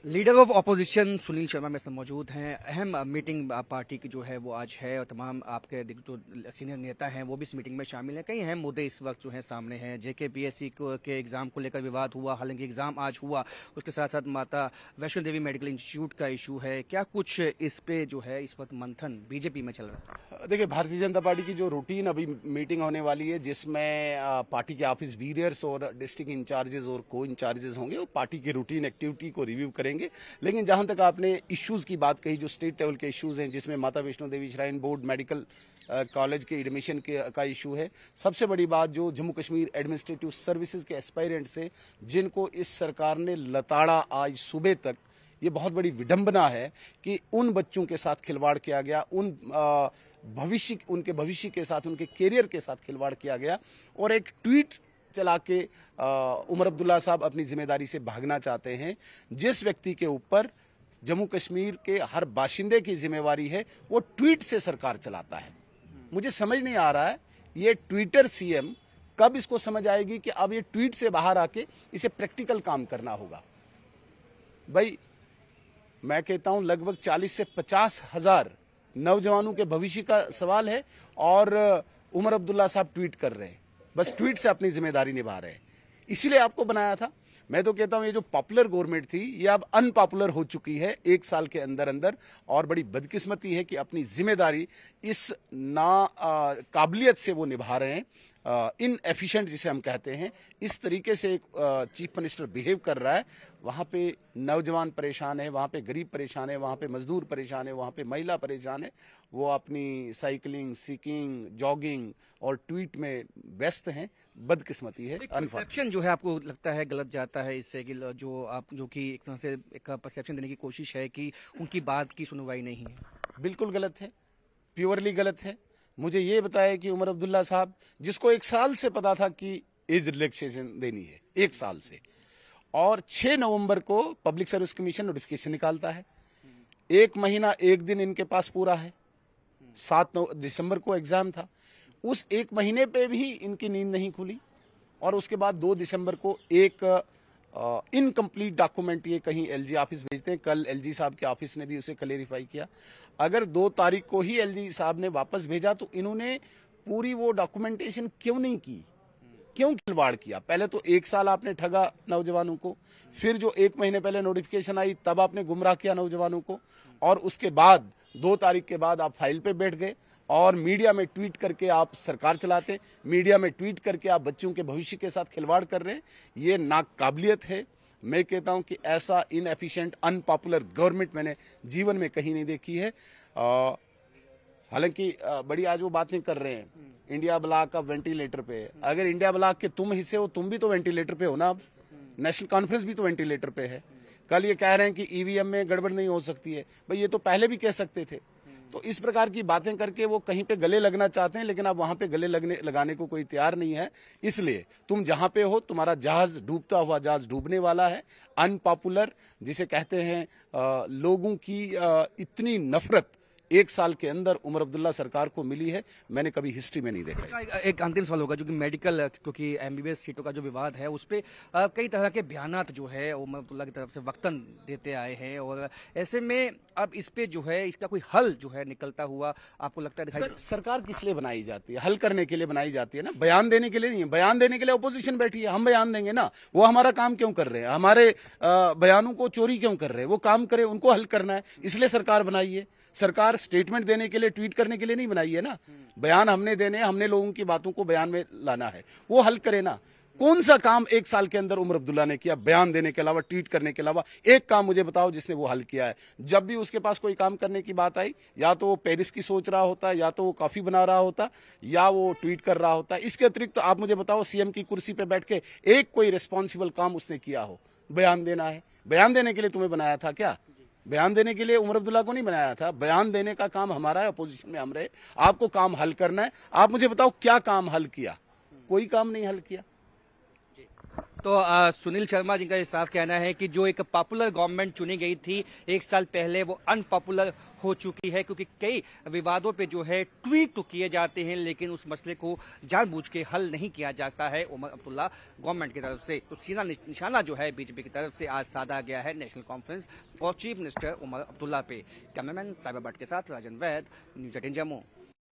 Leader of opposition Sunil Sharma मेरे साथ मौजूद हैं। अहम मीटिंग पार्टी की जो है वो आज है और तमाम आपके जो सीनियर नेता हैं वो भी इस मीटिंग में शामिल हैं। कई अहम मुद्दे इस वक्त जो है सामने हैं। जेकेपीएससी के एग्जाम को लेकर विवाद हुआ, हालांकि एग्जाम आज हुआ। उसके साथ साथ माता वैष्णो देवी मेडिकल इंस्टीट्यूट का इशू है। क्या कुछ इस पे जो है इस वक्त मंथन बीजेपी में चल रहा है? देखिए, भारतीय जनता पार्टी की जो रूटीन अभी मीटिंग होने वाली है, जिसमें पार्टी के ऑफिस बीरियर्स और डिस्ट्रिक्ट इंचार्जेस और को इंचार्जेस होंगे, वो पार्टी की रूटीन एक्टिविटी को रिव्यू करेंगे। लेकिन जहां तक आपने इश्यूज की बात कही, जो स्टेट लेवल के इश्यूज हैं, जिसमें माता Vaishno Devi shrine board medical college के एडमिशन का इशू है, सबसे बड़ी बात जो जम्मू कश्मीर एडमिनिस्ट्रेटिव सर्विसेज के एस्पायरेंट्स हैं, जिनको इस सरकार ने लताड़ा आज सुबह तक, ये बहुत बड़ी विडंबना है कि उन बच्चों के साथ खिलवाड़ किया गया, उनके भविष्य के साथ, उनके कैरियर के साथ खिलवाड़ किया गया। और एक ट्वीट चला के उमर अब्दुल्ला साहब अपनी जिम्मेदारी से भागना चाहते हैं। जिस व्यक्ति के ऊपर जम्मू कश्मीर के हर बाशिंदे की जिम्मेवारी है, वो ट्वीट से सरकार चलाता है। मुझे समझ नहीं आ रहा है ये ट्विटर सीएम कब इसको समझ आएगी कि अब ये ट्वीट से बाहर आके इसे प्रैक्टिकल काम करना होगा। भाई, मैं कहता हूं लगभग 40 से 50 हजार नौजवानों के भविष्य का सवाल है और उमर अब्दुल्ला साहब ट्वीट कर रहे हैं, बस ट्वीट से अपनी जिम्मेदारी निभा रहे हैं। इसीलिए आपको बनाया था। मैं तो कहता हूं ये जो पॉपुलर गवर्नमेंट थी, ये अब अनपॉपुलर हो चुकी है 1 साल के अंदर अंदर। और बड़ी बदकिस्मती है कि अपनी जिम्मेदारी इस काबिलियत से वो निभा रहे हैं, इन एफिशिएंट जिसे हम कहते हैं। इस तरीके से एक चीफ मिनिस्टर बिहेव कर रहा है। वहां पे नौजवान परेशान है, वहां पे गरीब परेशान है, वहां पे मजदूर परेशान है, वहां पे महिला परेशान है। वो अपनी साइकिलिंग, सीकिंग, जॉगिंग और ट्वीट में व्यस्त हैं। बदकिस्मती है। परसेप्शन जो है आपको लगता है गलत जाता है इससे कि जो कि एक तरह से एक परसेप्शन देने की कोशिश है कि उनकी बात की सुनवाई नहीं है? बिल्कुल गलत है, प्योरली गलत है। मुझे ये बताया कि उमर अब्दुल्ला साहब, जिसको 1 साल से पता था कि एज रिलैक्सेशन देनी है, 1 साल से, और 6 नवंबर को पब्लिक सर्विस कमीशन नोटिफिकेशन निकालता है। 1 महीना 1 दिन इनके पास पूरा है। 7 दिसंबर को एग्जाम था। उस 1 महीने पे भी इनकी नींद नहीं खुली। और उसके बाद 2 दिसंबर को एक इनकम्प्लीट डॉक्यूमेंट ये कहीं एलजी ऑफिस भेजते हैं। कल एलजी साहब के ऑफिस ने भी उसे क्लेरिफाई किया। अगर 2 तारीख को ही एलजी साहब ने वापस भेजा तो इन्होंने पूरी वो डॉक्यूमेंटेशन क्यों नहीं की, क्यों खिलवाड़ किया? पहले तो 1 साल आपने ठगा नौजवानों को, फिर जो 1 महीने पहले नोटिफिकेशन आई तब आपने गुमराह किया नौजवानों को, और उसके बाद 2 तारीख के बाद आप फाइल पे बैठ गए और मीडिया में ट्वीट करके आप सरकार चलाते, मीडिया में ट्वीट करके आप बच्चों के भविष्य के साथ खिलवाड़ कर रहे हैं। ये नाकाबिलियत है। मैं कहता हूं कि ऐसा इनएफिशिएंट, अनपॉपुलर गवर्नमेंट मैंने जीवन में कहीं नहीं देखी है। हालांकि बड़ी आज वो बातें कर रहे हैं, इंडिया ब्लॉक अब वेंटिलेटर पे है। अगर इंडिया ब्लॉक के तुम हिस्से हो, तुम भी तो वेंटिलेटर पे हो ना। अब नेशनल कॉन्फ्रेंस भी तो वेंटिलेटर पे है। कल ये कह रहे हैं कि ईवीएम में गड़बड़ नहीं हो सकती है। भाई, ये तो पहले भी कह सकते थे। तो इस प्रकार की बातें करके वो कहीं पे गले लगना चाहते हैं, लेकिन अब वहां पे गले लगाने को कोई तैयार नहीं है। इसलिए तुम जहां पे हो, तुम्हारा जहाज, डूबता हुआ जहाज डूबने वाला है। अनपॉपुलर जिसे कहते हैं, लोगों की इतनी नफरत 1 साल के अंदर उमर अब्दुल्ला सरकार को मिली है, मैंने कभी हिस्ट्री में नहीं देखा। एक अंतिम सवाल होगा, जो कि मेडिकल, क्योंकि एमबीबीएस सीटों का जो विवाद है उस पर कई तरह के बयानात जो है उमर अब्दुल्ला की तरफ से वक्तन देते आए हैं, और ऐसे में अब इस पे जो है इसका कोई हल जो है निकलता हुआ आपको लगता है? सरकार किस लिए बनाई जाती है? हल करने के लिए बनाई जाती है ना, बयान देने के लिए नहीं है। बयान देने के लिए अपोजिशन बैठी है, हम बयान देंगे ना। वो हमारा काम क्यों कर रहे हैं? हमारे बयानों को चोरी क्यों कर रहे हैं? वो काम करे, उनको हल करना है, इसलिए सरकार बनाई है। सरकार स्टेटमेंट देने के लिए, ट्वीट करने के लिए नहीं बनाई है ना। बयान हमने देने, हमने लोगों की बातों को बयान में लाना है, वो हल करे ना। कौन सा काम 1 साल के अंदर उमर अब्दुल्ला ने किया, बयान देने के अलावा, ट्वीट करने के अलावा? एक काम मुझे बताओ जिसने वो हल किया है। जब भी उसके पास कोई काम करने की बात आई, या तो वो पेरिस की सोच रहा होता, या तो वो कॉफी बना रहा होता, या वो ट्वीट कर रहा होता। इसके अतिरिक्त तो आप मुझे बताओ, सीएम की कुर्सी पे बैठ के एक कोई रिस्पॉन्सिबल काम उसने किया हो? बयान देना है। बयान देने के लिए तुम्हें बनाया था क्या? बयान देने के लिए उमर अब्दुल्ला को नहीं बनाया था। बयान देने का काम हमारा है, अपोजिशन में हम रहे। आपको काम हल करना है। आप मुझे बताओ क्या काम हल किया? कोई काम नहीं हल किया। तो सुनील शर्मा जी का ये साफ कहना है कि जो एक पॉपुलर गवर्नमेंट चुनी गई थी 1 साल पहले, वो अनपॉपुलर हो चुकी है, क्योंकि कई विवादों पे जो है ट्वीट तो किए जाते हैं लेकिन उस मसले को जानबूझ के हल नहीं किया जाता है उमर अब्दुल्ला गवर्नमेंट की तरफ से। तो सीधा निशाना जो है बीजेपी की तरफ से आज साधा गया है नेशनल कॉन्फ्रेंस और चीफ मिनिस्टर उमर अब्दुल्ला पे। कैमरामैन साहिबा भट्ट के साथ राजन वैद, न्यूज़ 18 जम्मू।